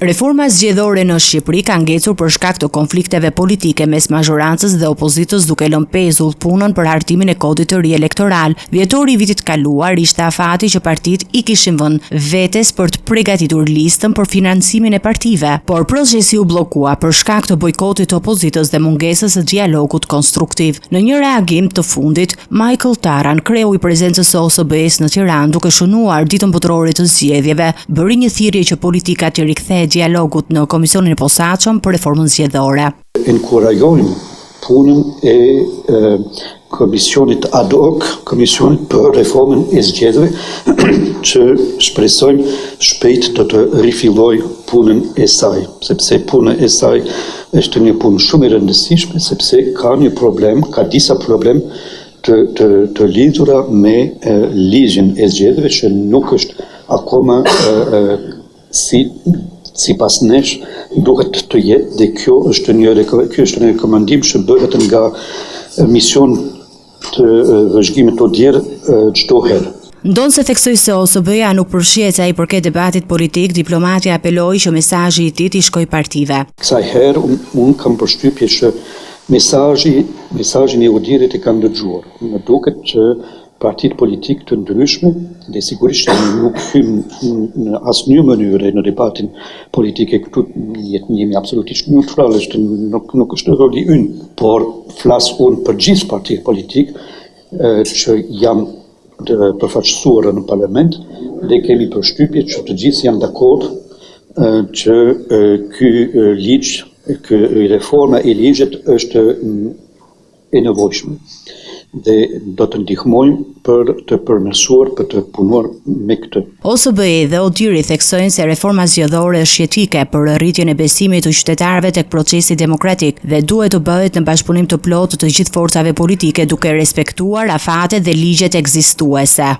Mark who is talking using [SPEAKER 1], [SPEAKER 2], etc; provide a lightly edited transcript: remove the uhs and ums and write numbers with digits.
[SPEAKER 1] Reforma zgjedhore në Shqipëri ka ngecur për shkak të konflikteve politike mes mazhorancës dhe opozitës, duke lënë pezull punën për hartimin e kodit të ri elektoral. Dhjetori i vitit kaluar ishte afati që partitë i kishin vënë vetes për të përgatitur listën për financimin e partive, por procesi u bllokua për shkak të bojkotit të opozitës dhe mungesës së dialogut konstruktiv. Në një reagim të fundit, Michael Taran, kreu i prezencës së OSB-s në Tiranë, duke shënuar ditën botërore të zgjedhjeve, bëri një thirrje që politikat të rikthehen dialogut në Komisionin e Posaçëm për reformën zgjedhore.
[SPEAKER 2] Inkurajojmë punën e Komisionit ad hoc, Komisionit për reformën e zgjedhjeve, që shpresojmë shpejt të rifilloj punën e saj, sepse puna e saj është një punë shumë e rëndësishme, sepse ka një problem, ka disa problem të lidhura me ligjin e zgjedhjeve që nuk është akoma si pas nesh duhet të jetë, dhe kjo është një rekomandim që bëhet nga mision të vëzhgimit të djerë çdo herë.
[SPEAKER 1] Ndonë se theksoj se OSB-ja nuk përfshihet sa i përket debatit politik, diplomati apeloi që mesazhi i tij të shkojë partive.
[SPEAKER 2] Kësaj herë unë kam përshtypje që mesazhin e udhëherit e kanë dëgjuar. Më duket që partitë politike të ndryshme, dhe sigurisht nuk hymë në asnjë mënyrë në debatin politik, këtu jemi absolutisht neutral, nuk është roli ynë, por flas unë për gjithë partitë politike që janë përfaqësuara në parlament, dhe kemi përshtypje që të gjithë janë dakord që ky ligj, ky reforma e ligjit është e nevojshme dhe do të ndihmojmë për të përmirësuar, për të punuar me këtë.
[SPEAKER 1] OSB-i dhe Odiri theksojnë se reforma zgjedhore është jetike për rritjen e besimit të qytetarëve tek procesi demokratik dhe duhet të bëhet në bashkëpunim të plotë të gjithë forcave politike, duke respektuar afatet dhe ligjet ekzistuese.